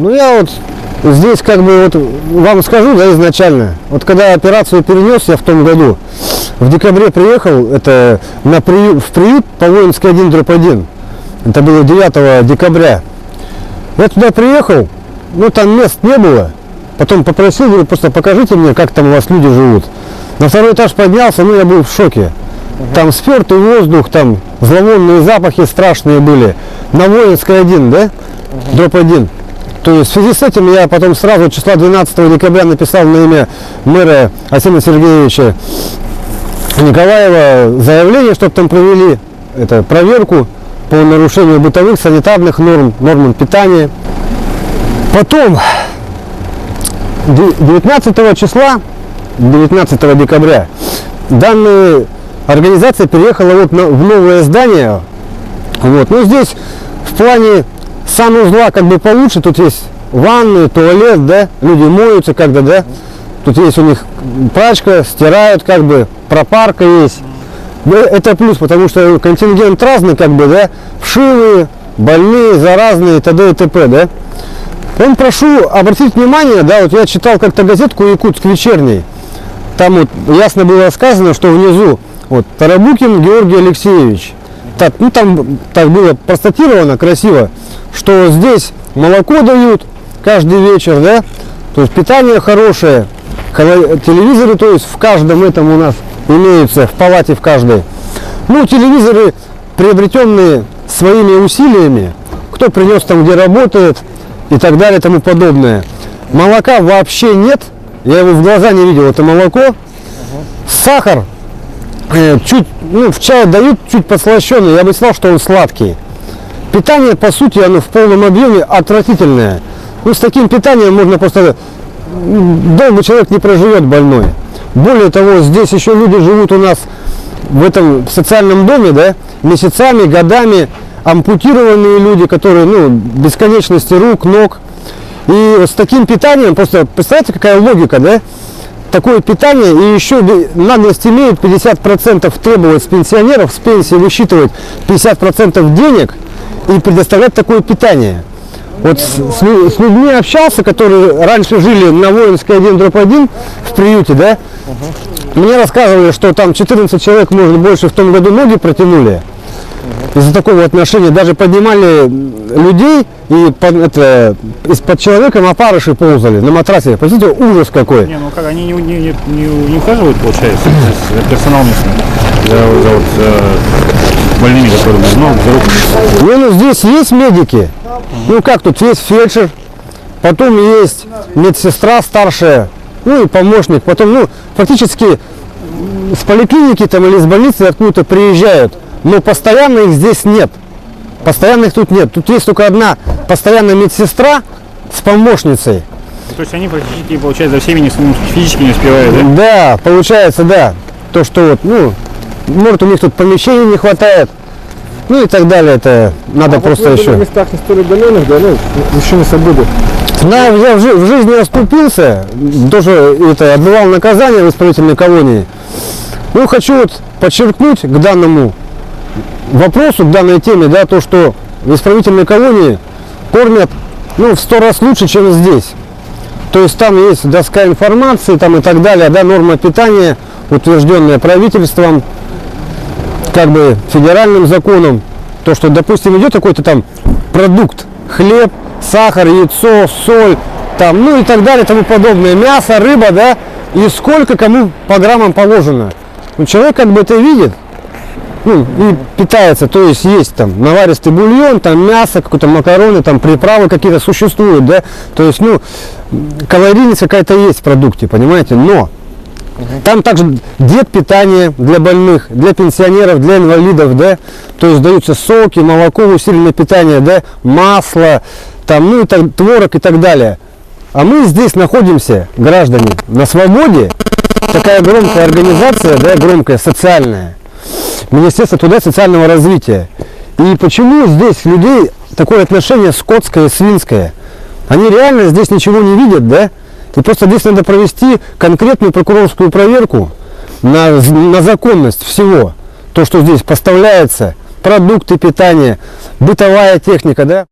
Ну я вот здесь как бы вот вам скажу, да, изначально. Вот когда операцию перенес я в том году, в декабре приехал, это в приют по Воинской 1/1. Это было 9 декабря. Я туда приехал, ну там мест не было. Потом попросил, говорю, просто покажите мне, как там у вас люди живут. На второй этаж поднялся, ну я был в шоке. Там спертый воздух, там зловонные запахи страшные были. На Воинской 1, да? /1. То есть в связи с этим я потом сразу числа 12 декабря написал на имя мэра Арсения Сергеевича Николаева заявление, чтобы там провели проверку по нарушению бытовых, санитарных норм, нормам питания. Потом 19 числа, 19 декабря, данная организация переехала вот в новое здание. Вот. Ну здесь в плане санузла как бы получше, тут есть ванны, туалет, да, люди моются когда, да, тут есть у них прачка, стирают как бы, пропарка есть. Это плюс, потому что контингент разный как бы, да, вшивые, больные, заразные, т.д. и т.п., да. Он, прошу обратить внимание, да, вот я читал как-то газетку «Якутск вечерний», там вот ясно было сказано, что внизу вот Тарабукин Георгий Алексеевич. Так, ну там так было простатировано красиво, что здесь молоко дают каждый вечер, да, то есть питание хорошее, телевизоры, то есть в каждом этом у нас имеются, в палате в каждой. Ну, телевизоры, приобретенные своими усилиями, кто принес там, где работает и так далее, тому подобное. Молока вообще нет, я его в глаза не видел, это молоко. Сахар чуть, ну, в чай дают чуть подслащенный, я бы сказал, что он сладкий. Питание, по сути, оно в полном объеме отвратительное. Ну, с таким питанием можно просто, долго человек не проживет больной. Более того, здесь еще люди живут у нас в этом социальном доме, да, месяцами, годами, ампутированные люди, которые, ну, бесконечности рук, ног. И вот с таким питанием, просто представляете, какая логика, да? Такое питание, и еще наглость имеют 50% требовать с пенсионеров, с пенсии высчитывать 50% денег и предоставлять такое питание. Вот с людьми общался, которые раньше жили на Воинской 1/1 в приюте, да? Мне рассказывали, что там 14 человек, может, больше в том году ноги протянули. Из-за такого отношения даже поднимали людей и из-под человека на опарыши ползали, на матрасе. Посмотрите, ужас какой. Не, ну как, они не ухаживают, получается, персонал местный за больными, которые много за руку. Ну, здесь есть медики. Ну как тут, есть фельдшер, потом есть медсестра старшая, ну и помощник. Потом, ну, фактически с поликлиники там или с больницы откуда-то приезжают. Но постоянно их здесь нет. Постоянно их тут нет. Тут есть только одна постоянная медсестра с помощницей. То есть они практически, получается, за всеми физически не успевают, да? Да, получается, да. То, что вот, ну, может, у них тут помещений не хватает. Ну и так далее. Это надо просто вот еще. В местах не столь удаленных, да, ну, еще не забуду. Да, я в жизни оступился, тоже отбывал наказание в исправительной колонии. Ну, хочу вот подчеркнуть к данному вопросу, к данной теме, да, то, что в исправительной колонии кормят, ну, в 100 раз лучше, чем здесь. То есть там есть доска информации там и так далее, да, норма питания, утвержденная правительством, как бы федеральным законом. То, что, допустим, идет какой-то там продукт, хлеб, сахар, яйцо, соль, там, ну и так далее, тому подобное, мясо, рыба, да, и сколько кому по граммам положено. Ну, человек как бы это видит, ну, и питается, то есть есть там наваристый бульон, там мясо, какие-то макароны, там приправы какие-то существуют, да, то есть, ну, калорийность какая-то есть в продукте, понимаете, но там также диет питания для больных, для пенсионеров, для инвалидов, да, то есть даются соки, молоко, усиленное питание, да, масло, там, ну, и так, творог и так далее. А мы здесь находимся, граждане, на свободе, такая громкая организация, да, громкая, социальная, Министерство труда и социального развития. И почему здесь людей такое отношение скотское, свинское? Они реально здесь ничего не видят, да? И просто здесь надо провести конкретную прокурорскую проверку на законность всего. То, что здесь поставляется, продукты питания, бытовая техника, да?